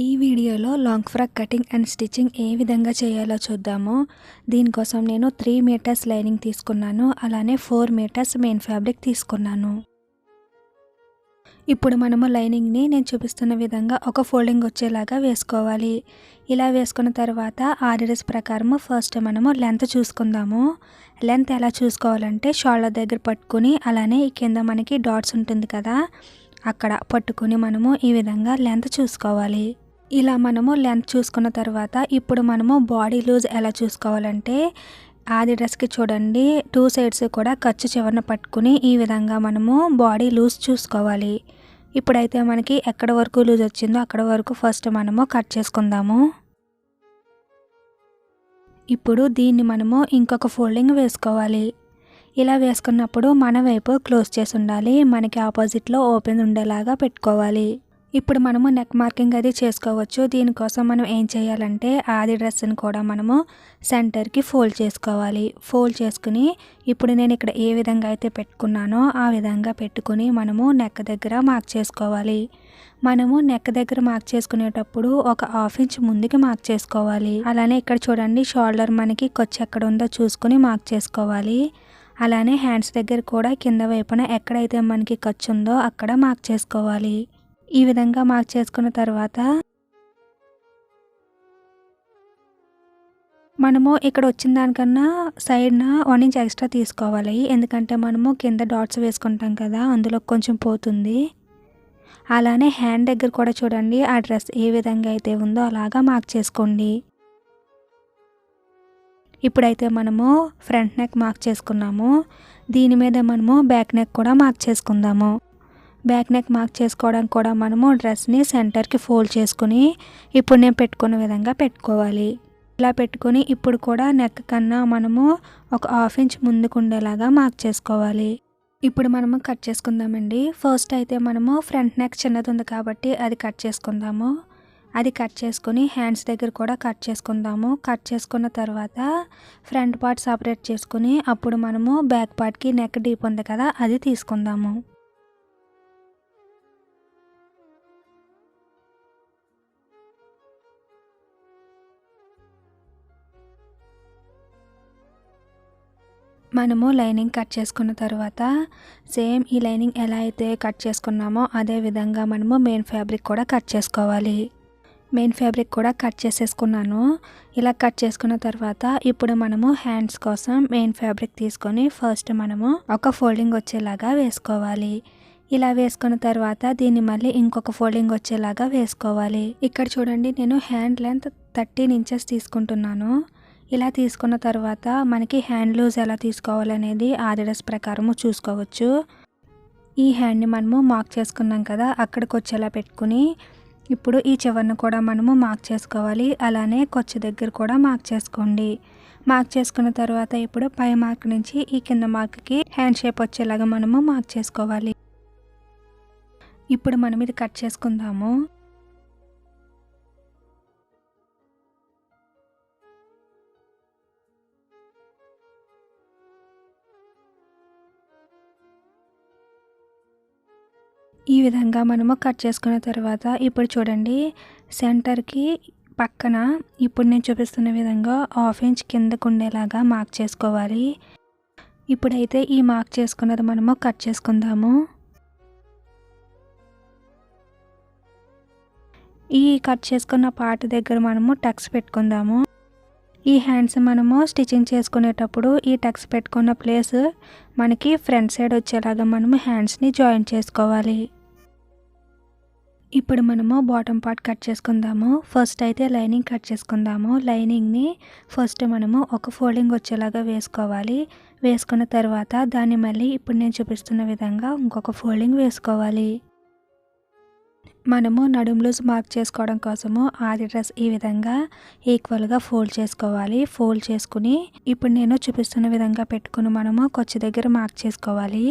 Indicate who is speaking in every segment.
Speaker 1: ఈ వీడియోలో long frock cutting and stitching ఏ విధంగా చేయాలో చూద్దాము. దీనికోసం నేను 3 మీటర్స్ లైనింగ్ తీసుకున్నాను. అలానే 4 మీటర్స్ మెయిన్ ఫ్యాబ్రిక్ తీసుకున్నాను. ఇప్పుడు మనము లైనింగ్ని నేను చూపిస్తున్న విధంగా ఒక ఫోల్డింగ్ వచ్చేలాగా వేసుకోవాలి. ఇలా వేసుకున్న తర్వాత ఆర్డర్స్ ప్రకారము ఫస్ట్ మనము లెంత్ చూసుకుందాము. లెంత్ ఎలా చూసుకోవాలంటే షోల్డర్ దగ్గర పట్టుకుని అలానే ఈ కింద మనకి డాట్స్ ఉంటుంది కదా, అక్కడ పట్టుకుని మనము ఈ విధంగా లెంత్ చూసుకోవాలి. ఇలా మనము లెంత్ చూసుకున్న తర్వాత ఇప్పుడు మనము బాడీ లూజ్ ఎలా చూసుకోవాలంటే ఆది డ్రెస్కి చూడండి 2 సైడ్స్ కూడా ఖర్చు చివరన పట్టుకుని ఈ విధంగా మనము బాడీ లూజ్ చూసుకోవాలి. ఇప్పుడైతే మనకి ఎక్కడ వరకు లూజ్ వచ్చిందో అక్కడ వరకు ఫస్ట్ మనము కట్ చేసుకుందాము. ఇప్పుడు దీన్ని మనము ఇంకొక ఫోల్డింగ్ వేసుకోవాలి. ఇలా వేసుకున్నప్పుడు మన వైపు క్లోజ్ చేసి ఉండాలి. మనకి ఆపోజిట్లో ఓపెన్ ఉండేలాగా పెట్టుకోవాలి. ఇప్పుడు మనము నెక్ మార్కింగ్ అది చేసుకోవచ్చు. దీనికోసం మనం ఏం చేయాలంటే ఆది డ్రెస్ని కూడా మనము సెంటర్కి ఫోల్డ్ చేసుకోవాలి. ఫోల్డ్ చేసుకుని ఇప్పుడు నేను ఇక్కడ ఏ విధంగా అయితే పెట్టుకున్నానో ఆ విధంగా పెట్టుకుని మనము నెక్ దగ్గర మార్క్ చేసుకోవాలి. మనము నెక్ దగ్గర మార్క్ చేసుకునేటప్పుడు ఒక 1/2 ఇంచ్ ముందుకి మార్క్ చేసుకోవాలి. అలానే ఇక్కడ చూడండి షోల్డర్ మనకి ఖర్చు ఎక్కడ ఉందో చూసుకుని మార్క్ చేసుకోవాలి. అలానే హ్యాండ్స్ దగ్గర కూడా కింద వైపున ఎక్కడైతే మనకి ఖర్చు ఉందో అక్కడ మార్క్ చేసుకోవాలి. ఈ విధంగా మార్క్ చేసుకున్న తర్వాత మనము ఇక్కడ వచ్చిన దానికన్నా సైడ్న 1 ఇంచ్ ఎక్స్ట్రా తీసుకోవాలి. ఎందుకంటే మనము కింద డాట్స్ వేసుకుంటాం కదా, అందులో కొంచెం పోతుంది. అలానే హ్యాండ్ దగ్గర కూడా చూడండి ఆ డ్రెస్ ఏ విధంగా అయితే ఉందో అలాగా మార్క్ చేసుకోండి. ఇప్పుడైతే మనము ఫ్రంట్ నెక్ మార్క్ చేసుకున్నాము. దీని మీద మనము బ్యాక్ నెక్ కూడా మార్క్ చేసుకుందాము. బ్యాక్ నెక్ మార్క్ చేసుకోవడానికి కూడా మనము డ్రెస్ని సెంటర్కి ఫోల్డ్ చేసుకుని ఇప్పుడు నేను పెట్టుకున్న విధంగా పెట్టుకోవాలి. ఇలా పెట్టుకొని ఇప్పుడు కూడా నెక్ కన్నా మనము ఒక 1/2 ఇంచ్ ముందుకు ఉండేలాగా మార్క్ చేసుకోవాలి. ఇప్పుడు మనము కట్ చేసుకుందామండి. ఫస్ట్ అయితే మనము ఫ్రంట్ నెక్ చిన్నది ఉంది కాబట్టి అది కట్ చేసుకుందాము. అది కట్ చేసుకుని హ్యాండ్స్ దగ్గర కూడా కట్ చేసుకుందాము. కట్ చేసుకున్న తర్వాత ఫ్రంట్ పార్ట్ సపరేట్ చేసుకుని అప్పుడు మనము బ్యాక్ పార్ట్కి నెక్ డీప్ ఉంది కదా అది తీసుకుందాము. మనము లైనింగ్ కట్ చేసుకున్న తర్వాత సేమ్ ఈ లైనింగ్ ఎలా అయితే కట్ చేసుకున్నామో అదే విధంగా మనము మెయిన్ ఫ్యాబ్రిక్ కూడా కట్ చేసుకోవాలి. మెయిన్ ఫ్యాబ్రిక్ కూడా కట్ చేసేసుకున్నాను. ఇలా కట్ చేసుకున్న తర్వాత ఇప్పుడు మనము హ్యాండ్స్ కోసం మెయిన్ ఫ్యాబ్రిక్ తీసుకొని ఫస్ట్ మనము ఒక ఫోల్డింగ్ వచ్చేలాగా వేసుకోవాలి. ఇలా వేసుకున్న తర్వాత దీన్ని మళ్ళీ ఇంకొక ఫోల్డింగ్ వచ్చేలాగా వేసుకోవాలి. ఇక్కడ చూడండి నేను హ్యాండ్ లెంత్ 13 ఇంచెస్ తీసుకుంటున్నాను. ఇలా తీసుకున్న తర్వాత మనకి హ్యాండ్ లూజ్ ఎలా తీసుకోవాలనేది ఆది డ్రెస్ ప్రకారము చూసుకోవచ్చు. ఈ హ్యాండ్ని మనము మార్క్ చేసుకున్నాం కదా, అక్కడికి వచ్చేలా పెట్టుకుని ఇప్పుడు ఈ చివరను కూడా మనము మార్క్ చేసుకోవాలి. అలానే ఖర్చు దగ్గర కూడా మార్క్ చేసుకోండి. మార్క్ చేసుకున్న తర్వాత ఇప్పుడు పై మార్క్ నుంచి ఈ కింద మార్క్కి హ్యాండ్ షేప్ వచ్చేలాగా మనము మార్క్ చేసుకోవాలి. ఇప్పుడు మనం ఇది కట్ చేసుకుందాము. ఈ విధంగా మనము కట్ చేసుకున్న తర్వాత ఇప్పుడు చూడండి సెంటర్కి పక్కన ఇప్పుడు నేను చూపిస్తున్న విధంగా 1/2 ఇంచ్ కిందకు ఉండేలాగా మార్క్ చేసుకోవాలి. ఇప్పుడైతే ఈ మార్క్ చేసుకున్నది మనము కట్ చేసుకుందాము. ఈ కట్ చేసుకున్న పార్ట్ దగ్గర మనము టక్స్ పెట్టుకుందాము. ఈ హ్యాండ్స్ మనము స్టిచ్చింగ్ చేసుకునేటప్పుడు ఈ టక్స్ పెట్టుకున్న ప్లేస్ మనకి ఫ్రంట్ సైడ్ వచ్చేలాగా మనము హ్యాండ్స్ని జాయిన్ చేసుకోవాలి. ఇప్పుడు మనము బాటమ్ పార్ట్ కట్ చేసుకుందాము. ఫస్ట్ అయితే లైనింగ్ కట్ చేసుకుందాము. లైనింగ్ని ఫస్ట్ మనము ఒక ఫోల్డింగ్ వచ్చేలాగా వేసుకోవాలి. వేసుకున్న తర్వాత దాన్ని మళ్ళీ ఇప్పుడు నేను చూపిస్తున్న విధంగా ఇంకొక ఫోల్డింగ్ వేసుకోవాలి. మనము నడుము లూజ్ మార్క్ చేసుకోవడం కోసము ఆది డ్రెస్ ఈ విధంగా ఈక్వల్గా ఫోల్డ్ చేసుకోవాలి. ఫోల్డ్ చేసుకుని ఇప్పుడు నేను చూపిస్తున్న విధంగా పెట్టుకుని మనము ఖర్చు దగ్గర మార్క్ చేసుకోవాలి.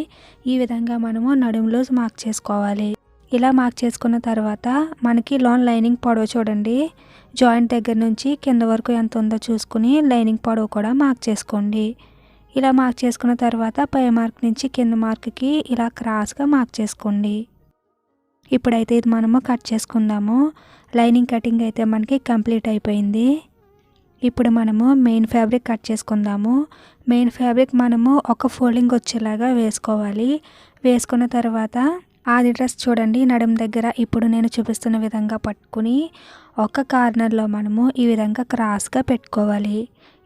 Speaker 1: ఈ విధంగా మనము నడుము లూజ్ మార్క్ చేసుకోవాలి. ఇలా మార్క్ చేసుకున్న తర్వాత మనకి లోన్ లైనింగ్ పొడవు చూడండి, జాయింట్ దగ్గర నుంచి కింద వరకు ఎంత ఉందో చూసుకుని లైనింగ్ పొడవు కూడా మార్క్ చేసుకోండి. ఇలా మార్క్ చేసుకున్న తర్వాత పై మార్క్ నుంచి కింద మార్క్కి ఇలా క్రాస్గా మార్క్ చేసుకోండి. ఇప్పుడైతే ఇది మనము కట్ చేసుకుందాము. లైనింగ్ కటింగ్ అయితే మనకి కంప్లీట్ అయిపోయింది. ఇప్పుడు మనము మెయిన్ ఫ్యాబ్రిక్ కట్ చేసుకుందాము. మెయిన్ ఫ్యాబ్రిక్ మనము ఒక ఫోల్డింగ్ వచ్చేలాగా వేసుకోవాలి. వేసుకున్న తర్వాత ఆది డ్రెస్ చూడండి నడుము దగ్గర ఇప్పుడు నేను చూపిస్తున్న విధంగా పట్టుకుని ఒక కార్నర్లో మనము ఈ విధంగా క్రాస్గా పెట్టుకోవాలి.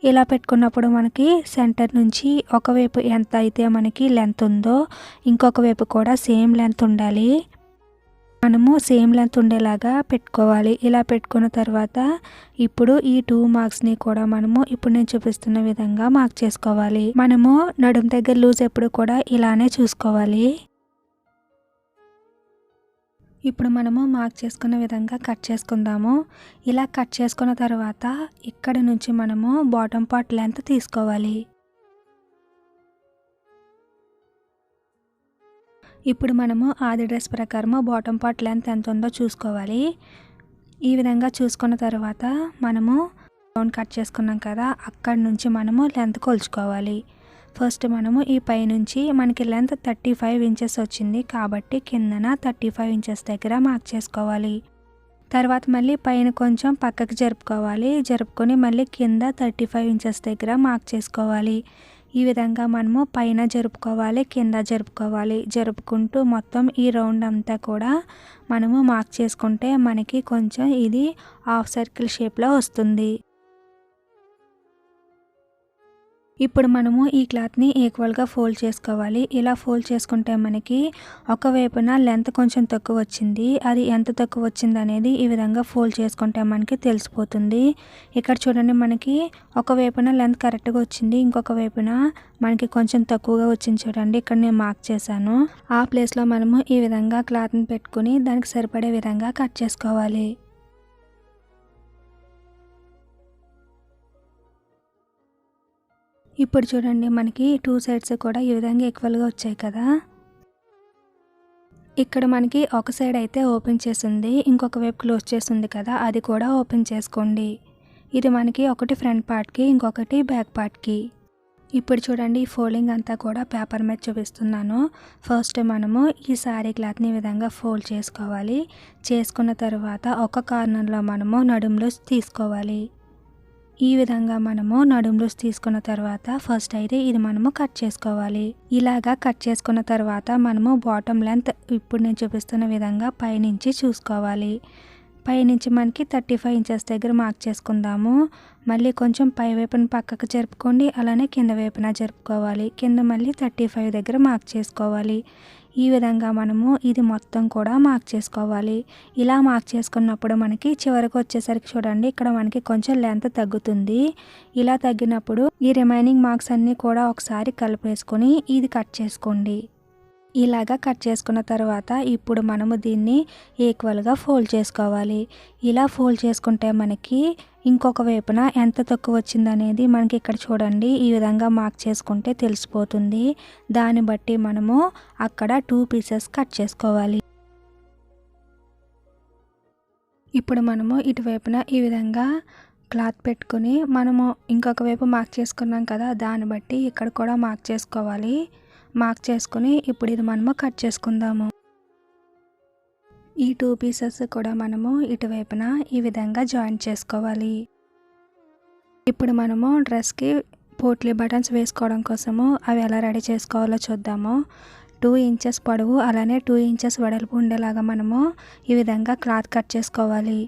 Speaker 1: ఇలా పెట్టుకున్నప్పుడు మనకి సెంటర్ నుంచి ఒకవైపు ఎంత అయితే మనకి లెంత్ ఉందో ఇంకొక వైపు కూడా సేమ్ లెంత్ ఉండాలి. మనము సేమ్ లెంత్ ఉండేలాగా పెట్టుకోవాలి. ఇలా పెట్టుకున్న తర్వాత ఇప్పుడు ఈ 2 మార్క్స్ని కూడా మనము ఇప్పుడు నేను చూపిస్తున్న విధంగా మార్క్ చేసుకోవాలి. మనము నడుము దగ్గర లూజ్ ఎప్పుడు కూడా ఇలానే చూసుకోవాలి. ఇప్పుడు మనము మార్క్ చేసుకున్న విధంగా కట్ చేసుకుందాము. ఇలా కట్ చేసుకున్న తర్వాత ఇక్కడ నుంచి మనము బాటమ్ పార్ట్ లెంత్ తీసుకోవాలి. ఇప్పుడు మనము ఆది డ్రెస్ ప్రకారము బాటమ్ పార్ట్ లెంత్ ఎంత ఉందో చూసుకోవాలి. ఈ విధంగా చూసుకున్న తర్వాత మనము రౌండ్ కట్ చేసుకున్నాం కదా, అక్కడి నుంచి మనము లెంత్ కొలుచుకోవాలి. ఫస్ట్ మనము ఈ పై నుంచి మనకి లెంత్ 35 ఇంచెస్ వచ్చింది కాబట్టి కిందన 35 ఇంచెస్ దగ్గర మార్క్ చేసుకోవాలి. తర్వాత మళ్ళీ పైన కొంచెం పక్కకి జరుపుకోవాలి. జరుపుకొని మళ్ళీ కింద 35 ఇంచెస్ దగ్గర మార్క్ చేసుకోవాలి. ఈ విధంగా మనము పైన జరుపుకోవాలి, కింద జరుపుకోవాలి. జరుపుకుంటూ మొత్తం ఈ రౌండ్ అంతా కూడా మనము మార్క్ చేసుకుంటే మనకి కొంచెం ఇది హాఫ్ సర్కిల్ షేప్లో వస్తుంది. ఇప్పుడు మనము ఈ క్లాత్ని ఈక్వల్గా ఫోల్డ్ చేసుకోవాలి. ఇలా ఫోల్డ్ చేసుకుంటే మనకి ఒకవైపున లెంత్ కొంచెం తక్కువ వచ్చింది. అది ఎంత తక్కువ వచ్చింది అనేది ఈ విధంగా ఫోల్డ్ చేసుకుంటే మనకి తెలిసిపోతుంది. ఇక్కడ చూడండి మనకి ఒకవైపున లెంత్ కరెక్ట్గా వచ్చింది, ఇంకొక వైపున మనకి కొంచెం తక్కువగా వచ్చింది. చూడండి ఇక్కడ నేను మార్క్ చేశాను. ఆ ప్లేస్లో మనము ఈ విధంగా క్లాత్ని పెట్టుకుని దానికి సరిపడే విధంగా కట్ చేసుకోవాలి. ఇప్పుడు చూడండి మనకి 2 సైడ్స్ కూడా ఈ విధంగా ఈక్వల్గా వచ్చాయి కదా. ఇక్కడ మనకి ఒక సైడ్ అయితే ఓపెన్ చేసింది, ఇంకొక వైపు క్లోజ్ చేసింది కదా, అది కూడా ఓపెన్ చేసుకోండి. ఇది మనకి ఒకటి ఫ్రంట్ పార్ట్కి, ఇంకొకటి బ్యాక్ పార్ట్కి. ఇప్పుడు చూడండి ఈ ఫోల్డింగ్ అంతా కూడా పేపర్ మీద చూపిస్తున్నాను. ఫస్ట్ మనము ఈ శారీ క్లాత్ని ఈ విధంగా ఫోల్డ్ చేసుకోవాలి. చేసుకున్న తర్వాత ఒక కార్నర్లో మనము నడుము లూజ్ తీసుకోవాలి. ఈ విధంగా మనము నడుము లూజ్ తీసుకున్న తర్వాత ఫస్ట్ అయితే ఇది మనము కట్ చేసుకోవాలి. ఇలాగా కట్ చేసుకున్న తర్వాత మనము బాటమ్ లెంత్ ఇప్పుడు నేను చూపిస్తున్న విధంగా పైనుంచి చూసుకోవాలి. పైనుంచి మనకి 35 ఇంచెస్ దగ్గర మార్క్ చేసుకుందాము. మళ్ళీ కొంచెం పై వైపున పక్కకు జరుపుకోండి, అలానే కింద వైపున జరుపుకోవాలి. కింద మళ్ళీ 35 దగ్గర మార్క్ చేసుకోవాలి. ఈ విధంగా మనము ఇది మొత్తం కూడా మార్క్ చేసుకోవాలి. ఇలా మార్క్ చేసుకున్నప్పుడు మనకి చివరికి వచ్చేసరికి చూడండి ఇక్కడ మనకి కొంచెం లెంత్ తగ్గుతుంది. ఇలా తగ్గినప్పుడు ఈ రిమైనింగ్ మార్క్స్ అన్నీ కూడా ఒకసారి కలిపేసుకొని ఇది కట్ చేసుకోండి. ఇలాగా కట్ చేసుకున్న తర్వాత ఇప్పుడు మనము దీన్ని ఈక్వల్గా ఫోల్డ్ చేసుకోవాలి. ఇలా ఫోల్డ్ చేసుకుంటే మనకి ఇంకొక వైపున ఎంత తక్కువ వచ్చిందనేది మనకి ఇక్కడ చూడండి ఈ విధంగా మార్క్ చేసుకుంటే తెలిసిపోతుంది. దాన్ని బట్టి మనము అక్కడ 2 పీసెస్ కట్ చేసుకోవాలి. ఇప్పుడు మనము ఇటువైపున ఈ విధంగా క్లాత్ పెట్టుకుని మనము ఇంకొక వైపు మార్క్ చేసుకున్నాం కదా, దాన్ని బట్టి ఇక్కడ కూడా మార్క్ చేసుకోవాలి. మార్క్ చేసుకుని ఇప్పుడు ఇది మనము కట్ చేసుకుందాము. ఈ 2 పీసెస్ కూడా మనము ఇటువైపున ఈ విధంగా జాయింట్ చేసుకోవాలి. ఇప్పుడు మనము డ్రెస్కి పోట్లీ బటన్స్ వేసుకోవడం కోసము అవి ఎలా రెడీ చేసుకోవాలో చూద్దాము. 2 ఇంచెస్ పొడవు అలానే 2 ఇంచెస్ వెడల్పు ఉండేలాగా మనము ఈ విధంగా క్లాత్ కట్ చేసుకోవాలి.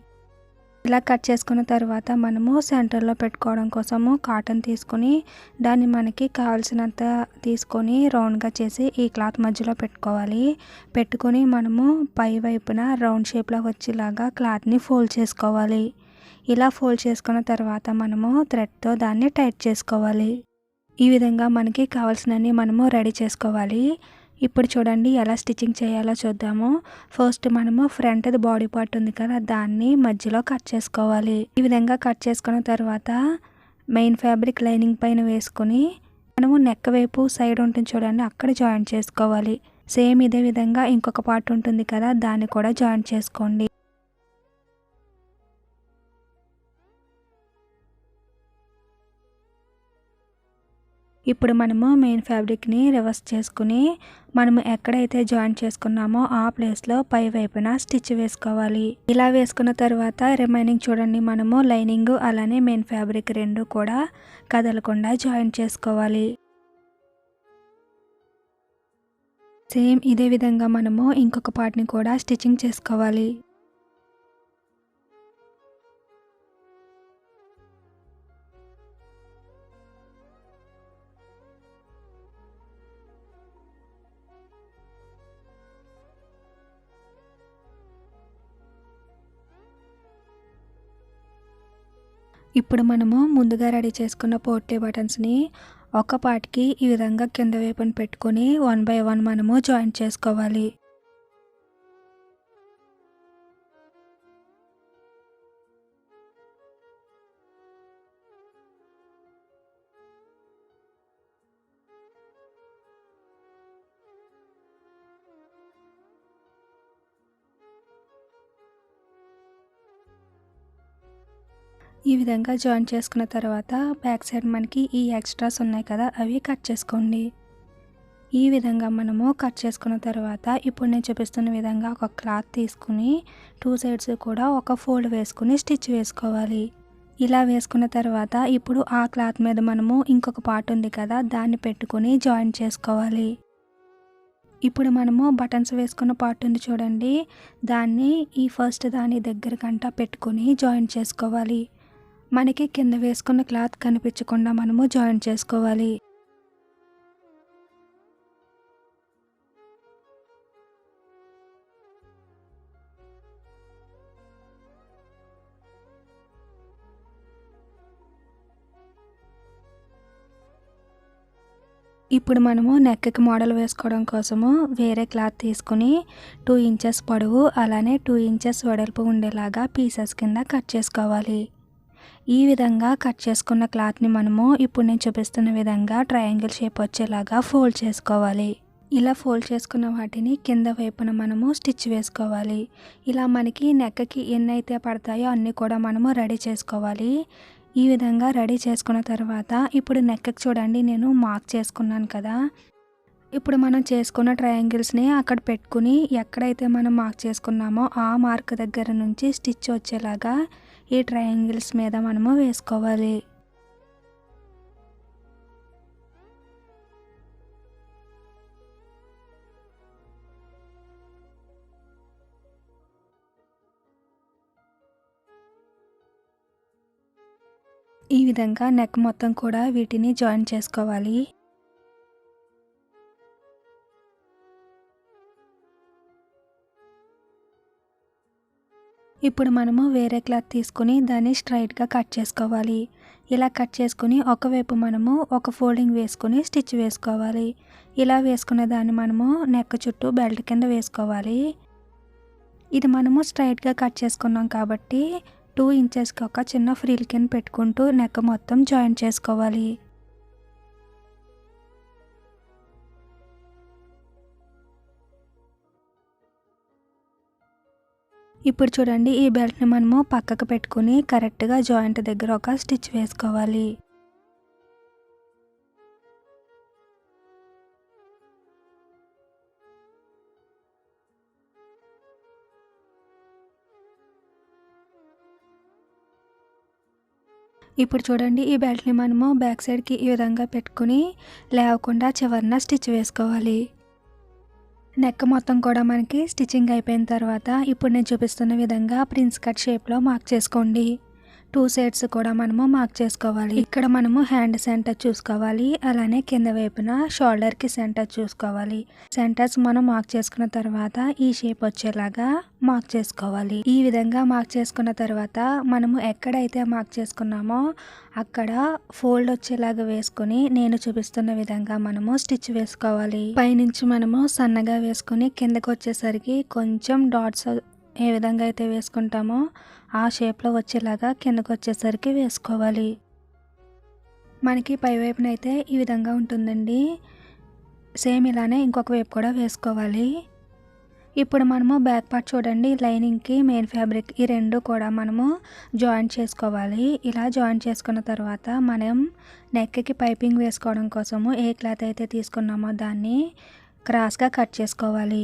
Speaker 1: ఇలా కట్ చేసుకున్న తర్వాత మనము సెంటర్లో పెట్టుకోవడం కోసము కాటన్ తీసుకుని దాన్ని మనకి కావాల్సినంత తీసుకొని రౌండ్గా చేసి ఈ క్లాత్ మధ్యలో పెట్టుకోవాలి. పెట్టుకొని మనము పై వైపున రౌండ్ షేప్లో వచ్చేలాగా క్లాత్ని ఫోల్డ్ చేసుకోవాలి. ఇలా ఫోల్డ్ చేసుకున్న తర్వాత మనము థ్రెడ్తో దాన్ని టైట్ చేసుకోవాలి. ఈ విధంగా మనకి కావాల్సినన్ని మనము రెడీ చేసుకోవాలి. ఇప్పుడు చూడండి ఎలా స్టిచ్చింగ్ చేయాలో చూద్దాము. ఫస్ట్ మనము ఫ్రంట్ బాడీ పార్ట్ ఉంది కదా, దాన్ని మధ్యలో కట్ చేసుకోవాలి. ఈ విధంగా కట్ చేసుకున్న తర్వాత మెయిన్ ఫ్యాబ్రిక్ లైనింగ్ పైన వేసుకొని మనము నెక్ వైపు సైడ్ ఉంటుంది చూడండి, అక్కడ జాయింట్ చేసుకోవాలి. సేమ్ ఇదే విధంగా ఇంకొక పార్ట్ ఉంటుంది కదా, దాన్ని కూడా జాయింట్ చేసుకోండి. ఇప్పుడు మనము మెయిన్ ఫ్యాబ్రిక్ని రివర్స్ చేసుకుని మనము ఎక్కడైతే జాయిన్ చేసుకున్నామో ఆ ప్లేస్లో పై వైపున స్టిచ్ వేసుకోవాలి. ఇలా వేసుకున్న తర్వాత రిమైనింగ్ చూడండి, మనము లైనింగ్ అలానే మెయిన్ ఫ్యాబ్రిక్ రెండు కూడా కదలకుండా జాయిన్ చేసుకోవాలి. సేమ్ ఇదే విధంగా మనము ఇంకొక పార్ట్ని కూడా స్టిచ్చింగ్ చేసుకోవాలి. ఇప్పుడు మనము ముందుగా రెడీ చేసుకున్న పోట్లీ బటన్స్ని ఒక పార్ట్కి ఈ విధంగా కింద వైపున పెట్టుకొని 1 బై 1 మనము జాయిన్ చేసుకోవాలి. ఈ విధంగా జాయిన్ చేసుకున్న తర్వాత బ్యాక్ సైడ్ మనకి ఈ ఎక్స్ట్రాస్ ఉన్నాయి కదా, అవి కట్ చేసుకోండి. ఈ విధంగా మనము కట్ చేసుకున్న తర్వాత ఇప్పుడు నేను చూపిస్తున్న విధంగా ఒక క్లాత్ తీసుకుని 2 సైడ్స్ కూడా ఒక ఫోల్డ్ వేసుకుని స్టిచ్ వేసుకోవాలి. ఇలా వేసుకున్న తర్వాత ఇప్పుడు ఆ క్లాత్ మీద మనము ఇంకొక పార్ట్ ఉంది కదా, దాన్ని పెట్టుకుని జాయిన్ చేసుకోవాలి. ఇప్పుడు మనము బటన్స్ వేసుకున్న పార్ట్ ఉంది చూడండి, దాన్ని ఈ ఫస్ట్ దాని దగ్గరకంట పెట్టుకుని జాయిన్ చేసుకోవాలి. మనకి కింద వేసుకున్న క్లాత్ కనిపించకుండా మనము జాయిన్ చేసుకోవాలి. ఇప్పుడు మనము నెక్కి మోడల్ వేసుకోవడం కోసము వేరే క్లాత్ తీసుకుని 2 ఇంచెస్ పొడవు అలానే 2 ఇంచెస్ వెడల్పు ఉండేలాగా పీసెస్ కింద కట్ చేసుకోవాలి. ఈ విధంగా కట్ చేసుకున్న క్లాత్ని మనము ఇప్పుడు నేను చూపిస్తున్న విధంగా ట్రయాంగిల్ షేప్ వచ్చేలాగా ఫోల్డ్ చేసుకోవాలి. ఇలా ఫోల్డ్ చేసుకున్న వాటిని కింద వైపున మనము స్టిచ్ వేసుకోవాలి. ఇలా మనకి నెక్కి ఎన్నైతే పడతాయో అన్నీ కూడా మనము రెడీ చేసుకోవాలి. ఈ విధంగా రెడీ చేసుకున్న తర్వాత ఇప్పుడు నెక్కి చూడండి, నేను మార్క్ చేసుకున్నాను కదా, ఇప్పుడు మనం చేసుకున్న ట్రయాంగిల్స్ని అక్కడ పెట్టుకుని ఎక్కడైతే మనం మార్క్ చేసుకున్నామో ఆ మార్క్ దగ్గర నుంచి స్టిచ్ వచ్చేలాగా ఈ ట్రయాంగిల్స్ మీద మనము వేసుకోవాలి. ఈ విధంగా నెక్ మొత్తం కూడా వీటిని జాయిన్ చేసుకోవాలి. ఇప్పుడు మనము వేరే క్లాత్ తీసుకుని దాన్ని స్ట్రైట్గా కట్ చేసుకోవాలి. ఇలా కట్ చేసుకుని ఒకవైపు మనము ఒక ఫోల్డింగ్ వేసుకుని స్టిచ్ వేసుకోవాలి. ఇలా వేసుకున్న దాన్ని మనము నెక్ చుట్టూ బెల్ట్ కింద వేసుకోవాలి. ఇది మనము స్ట్రైట్గా కట్ చేసుకున్నాం కాబట్టి 2 ఇంచెస్కి ఒక చిన్న ఫ్రిల్ కింద పెట్టుకుంటూ నెక్ మొత్తం జాయిన్ చేసుకోవాలి. ఇప్పుడు చూడండి, ఈ బెల్ట్ని మనము పక్కకు పెట్టుకుని కరెక్ట్గా జాయింట్ దగ్గర ఒక స్టిచ్ వేసుకోవాలి. ఇప్పుడు చూడండి, ఈ బెల్ట్ని మనము బ్యాక్ సైడ్కి ఈ విధంగా పెట్టుకుని లేవకుండా చివరన స్టిచ్ వేసుకోవాలి. నెక్ మొత్తం కూడా మనకి స్టిచ్చింగ్ అయిపోయిన తర్వాత ఇప్పుడు నేను చూపిస్తున్న విధంగా ప్రిన్స్ కట్ షేప్లో మార్క్ చేసుకోండి. 2 సైడ్స్ కూడా మనము మార్క్ చేసుకోవాలి. ఇక్కడ మనము హ్యాండ్ సెంటర్ చూసుకోవాలి, అలానే కింద వైపున షోల్డర్కి సెంటర్ చూసుకోవాలి. సెంటర్స్ మనం మార్క్ చేసుకున్న తర్వాత ఈ షేప్ వచ్చేలాగా మార్క్ చేసుకోవాలి. ఈ విధంగా మార్క్ చేసుకున్న తర్వాత మనము ఎక్కడైతే మార్క్ చేసుకున్నామో అక్కడ ఫోల్డ్ వచ్చేలాగా వేసుకుని నేను చూపిస్తున్న విధంగా మనము స్టిచ్ వేసుకోవాలి. పైనుంచి మనము సన్నగా వేసుకుని కిందకు వచ్చేసరికి కొంచెం డాట్స్ ఏ విధంగా అయితే వేసుకుంటామో ఆ షేప్లో వచ్చేలాగా కిందకు వచ్చేసరికి వేసుకోవాలి. మనకి పై వైపున అయితే ఈ విధంగా ఉంటుందండి. సేమ్ ఇలానే ఇంకొక వైపు కూడా వేసుకోవాలి. ఇప్పుడు మనము బ్యాక్ పార్ట్ చూడండి, లైనింగ్కి మెయిన్ ఫ్యాబ్రిక్ ఈ రెండు కూడా మనము జాయింట్ చేసుకోవాలి. ఇలా జాయింట్ చేసుకున్న తర్వాత మనం నెక్కి పైపింగ్ వేసుకోవడం కోసము ఏ క్లాత్ అయితే తీసుకున్నామో దాన్ని క్రాస్గా కట్ చేసుకోవాలి.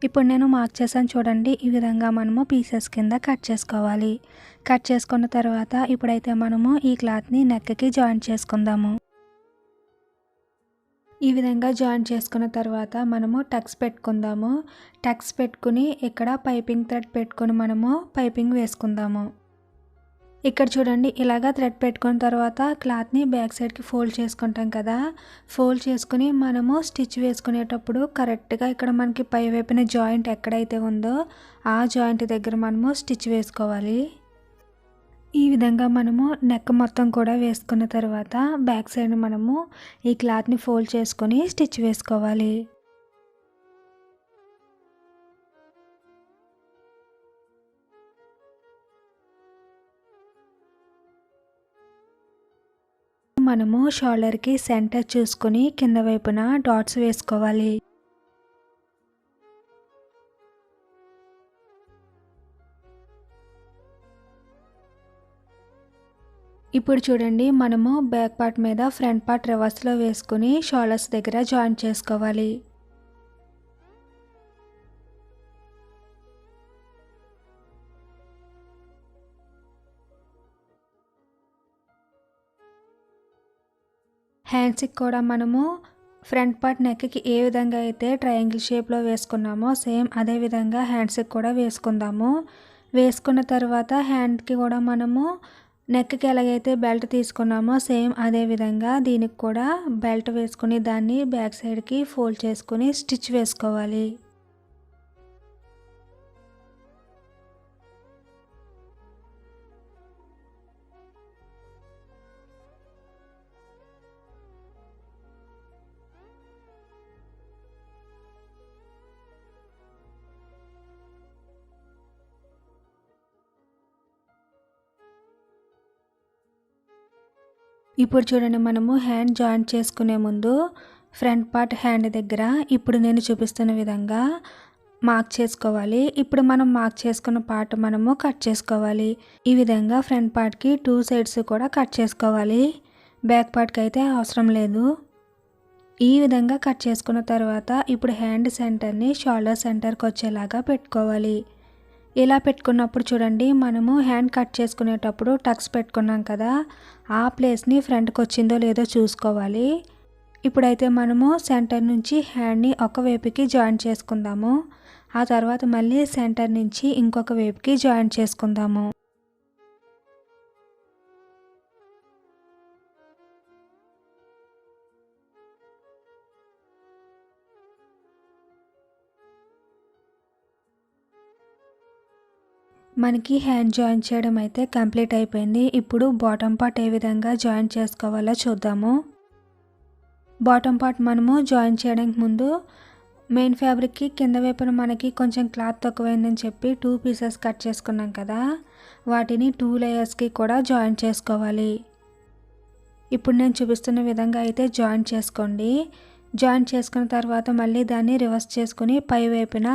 Speaker 1: ఇప్పుడు నేను మార్క్ చేశాను చూడండి, ఈ విధంగా మనము పీసెస్ కింద కట్ చేసుకోవాలి. కట్ చేసుకున్న తర్వాత ఇప్పుడైతే మనము ఈ క్లాత్ని నెక్కి జాయింట్ చేసుకుందాము. ఈ విధంగా జాయిన్ చేసుకున్న తర్వాత మనము టక్స్ పెట్టుకుందాము. టక్స్ పెట్టుకుని ఇక్కడ పైపింగ్ థ్రెడ్ పెట్టుకొని మనము పైపింగ్ వేసుకుందాము. ఇక్కడ చూడండి, ఇలాగా థ్రెడ్ పెట్టుకున్న తర్వాత క్లాత్ని బ్యాక్ సైడ్కి ఫోల్డ్ చేసుకుంటాం కదా. ఫోల్డ్ చేసుకుని మనము స్టిచ్ వేసుకునేటప్పుడు కరెక్ట్గా ఇక్కడ మనకి పై వైపున జాయింట్ ఎక్కడైతే ఉందో ఆ జాయింట్ దగ్గర మనము స్టిచ్ వేసుకోవాలి. ఈ విధంగా మనము నెక్ మొత్తం కూడా వేసుకున్న తర్వాత బ్యాక్ సైడ్ మనము ఈ క్లాత్ని ఫోల్డ్ చేసుకొని స్టిచ్ వేసుకోవాలి. మనము షోల్డర్కి సెంటర్ చూసుకొని కింద వైపున డాట్స్ వేసుకోవాలి. ఇప్పుడు చూడండి, మనము బ్యాక్ పార్ట్ మీద ఫ్రంట్ పార్ట్ రివర్స్లో వేసుకుని షోల్డర్స్ దగ్గర జాయింట్ చేసుకోవాలి. హ్యాండ్స్కి కూడా మనము ఫ్రంట్ పార్ట్ నెక్కి ఏ విధంగా అయితే ట్రయాంగిల్ షేప్లో వేసుకున్నామో సేమ్ అదే విధంగా హ్యాండ్స్కి కూడా వేసుకుందాము. వేసుకున్న తర్వాత హ్యాండ్కి కూడా మనము నెక్కి ఎలాగైతే బెల్ట్ తీసుకున్నామో సేమ్ అదే విధంగా దీనికి కూడా బెల్ట్ వేసుకుని దాన్ని బ్యాక్ సైడ్కి ఫోల్డ్ చేసుకుని స్టిచ్ వేసుకోవాలి. ఇప్పుడు చూడండి, మనము హ్యాండ్ జాయింట్ చేసుకునే ముందు ఫ్రంట్ పార్ట్ హ్యాండ్ దగ్గర ఇప్పుడు నేను చూపిస్తున్న విధంగా మార్క్ చేసుకోవాలి. ఇప్పుడు మనం మార్క్ చేసుకున్న పార్ట్ మనము కట్ చేసుకోవాలి. ఈ విధంగా ఫ్రంట్ పార్ట్కి 2 సైడ్స్ కూడా కట్ చేసుకోవాలి. బ్యాక్ పార్ట్కి అయితే అవసరం లేదు. ఈ విధంగా కట్ చేసుకున్న తర్వాత ఇప్పుడు హ్యాండ్ సెంటర్ని షోల్డర్ సెంటర్కి వచ్చేలాగా పెట్టుకోవాలి. ఇలా పెట్టుకున్నప్పుడు చూడండి, మనము హ్యాండ్ కట్ చేసుకునేటప్పుడు టక్స్ పెట్టుకున్నాం కదా, ఆ ప్లేస్ని ఫ్రంట్కి వచ్చిందో లేదో చూసుకోవాలి. ఇప్పుడైతే మనము సెంటర్ నుంచి హ్యాండ్ని ఒక వైపుకి జాయింట్ చేసుకుందాము. ఆ తర్వాత మళ్ళీ సెంటర్ నుంచి ఇంకొక వైపుకి జాయింట్ చేసుకుందాము. మనకి హ్యాండ్ జాయింట్ చేయడం అయితే కంప్లీట్ అయిపోయింది. ఇప్పుడు బాటమ్ పార్ట్ ఏ విధంగా జాయింట్ చేసుకోవాలో చూద్దాము. బాటమ్ పార్ట్ మనము జాయింట్ చేయడానికి ముందు మెయిన్ ఫ్యాబ్రిక్కి కింద వైపున మనకి కొంచెం క్లాత్ తక్కువైందని చెప్పి 2 పీసెస్ కట్ చేసుకున్నాం కదా, వాటిని 2 లేయర్స్కి కూడా జాయింట్ చేసుకోవాలి. ఇప్పుడు నేను చూపిస్తున్న విధంగా అయితే జాయింట్ చేసుకోండి. జాయింట్ చేసుకున్న తర్వాత మళ్ళీ దాన్ని రివర్స్ చేసుకుని పై వైపున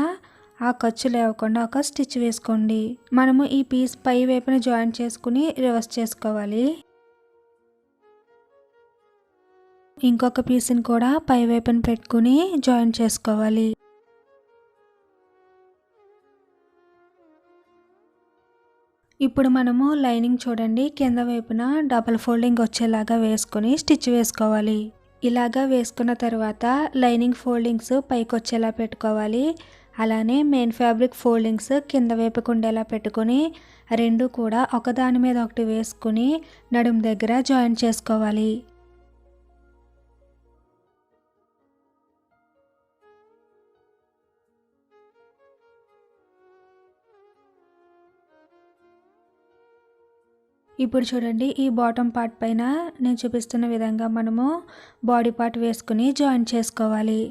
Speaker 1: ఆ ఖర్చు లేకుండా ఒక స్టిచ్ వేసుకోండి. మనము ఈ పీస్ పై వైపున జాయింట్ చేసుకుని రివర్స్ చేసుకోవాలి. ఇంకొక పీస్ని కూడా పై వైపున పెట్టుకుని జాయింట్ చేసుకోవాలి. ఇప్పుడు మనము లైనింగ్ చూడండి, కింద వైపున డబల్ ఫోల్డింగ్ వచ్చేలాగా వేసుకొని స్టిచ్ వేసుకోవాలి. ఇలాగా వేసుకున్న తర్వాత లైనింగ్ ఫోల్డింగ్స్ పైకి వచ్చేలా పెట్టుకోవాలి. అలానే మెయిన్ ఫ్యాబ్రిక్ ఫోల్డింగ్స్ కింద వైపుకు ఉండేలా పెట్టుకొని రెండు కూడా ఒకదాని మీద ఒకటి వేసుకుని నడుము దగ్గర జాయింట్ చేసుకోవాలి. ఇప్పుడు చూడండి, ఈ బాటమ్ పార్ట్ పైన నేను చూపిస్తున్న విధంగా మనము బాడీ పార్ట్ వేసుకుని జాయింట్ చేసుకోవాలి.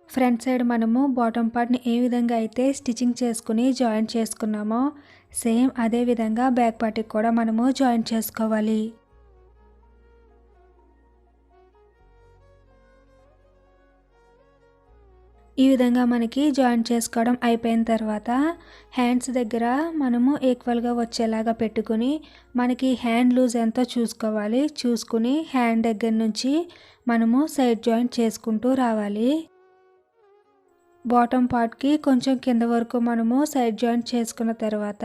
Speaker 1: ఫ్రంట్ సైడ్ మనము బాటమ్ పార్ట్ని ఏ విధంగా అయితే స్టిచ్చింగ్ చేసుకుని జాయింట్ చేసుకున్నామో సేమ్ అదే విధంగా బ్యాక్ పార్ట్కి కూడా మనము జాయింట్ చేసుకోవాలి. ఈ విధంగా మనకి జాయింట్ చేసుకోవడం అయిపోయిన తర్వాత హ్యాండ్స్ దగ్గర మనము ఈక్వల్గా వచ్చేలాగా పెట్టుకుని మనకి హ్యాండ్ లూజ్ ఎంతో చూసుకోవాలి. చూసుకుని హ్యాండ్ దగ్గర నుంచి మనము సైడ్ జాయింట్ చేసుకుంటూ రావాలి. బాటమ్ పార్ట్కి కొంచెం కింద వరకు మనము సైడ్ జాయింట్ చేసుకున్న తర్వాత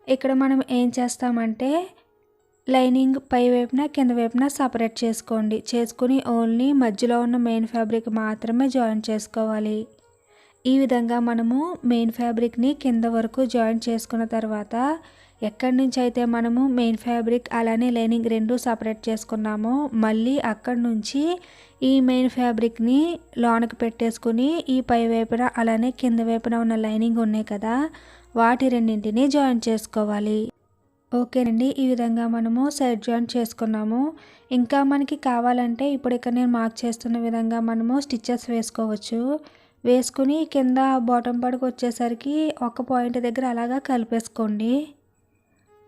Speaker 1: ఇక్కడ మనం ఏం చేస్తామంటే లైనింగ్ పై వైపున కింద వైపున సపరేట్ చేసుకోండి. చేసుకుని ఓన్లీ మధ్యలో ఉన్న మెయిన్ ఫ్యాబ్రిక్ మాత్రమే జాయిన్ చేసుకోవాలి. ఈ విధంగా మనము మెయిన్ ఫ్యాబ్రిక్ని కింద వరకు జాయిన్ చేసుకున్న తర్వాత ఎక్కడి నుంచి అయితే మనము మెయిన్ ఫ్యాబ్రిక్ అలానే లైనింగ్ రెండు సపరేట్ చేసుకున్నామో మళ్ళీ అక్కడి నుంచి ఈ మెయిన్ ఫ్యాబ్రిక్ని లోనకి పెట్టేసుకుని ఈ పై వైపున అలానే కింద వైపున ఉన్న లైనింగ్ ఉన్నాయి కదా వాటి రెండింటిని జాయిన్ చేసుకోవాలి. ఓకేనండి, ఈ విధంగా మనము సైడ్ జాయింట్ చేసుకున్నాము. ఇంకా మనకి కావాలంటే ఇప్పుడు ఇక్కడ నేను మార్క్ చేస్తున్న విధంగా మనము స్టిచ్చెస్ వేసుకోవచ్చు. వేసుకుని కింద బాటమ్ పార్ట్కి వచ్చేసరికి ఒక పాయింట్ దగ్గర అలాగా కలిపేసుకోండి.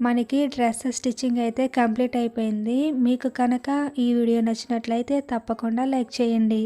Speaker 1: మనకి డ్రెస్ స్టిచ్చింగ్ అయితే కంప్లీట్ అయిపోయింది. మీకు కనుక ఈ వీడియో నచ్చినట్లయితే తప్పకుండా లైక్ చేయండి.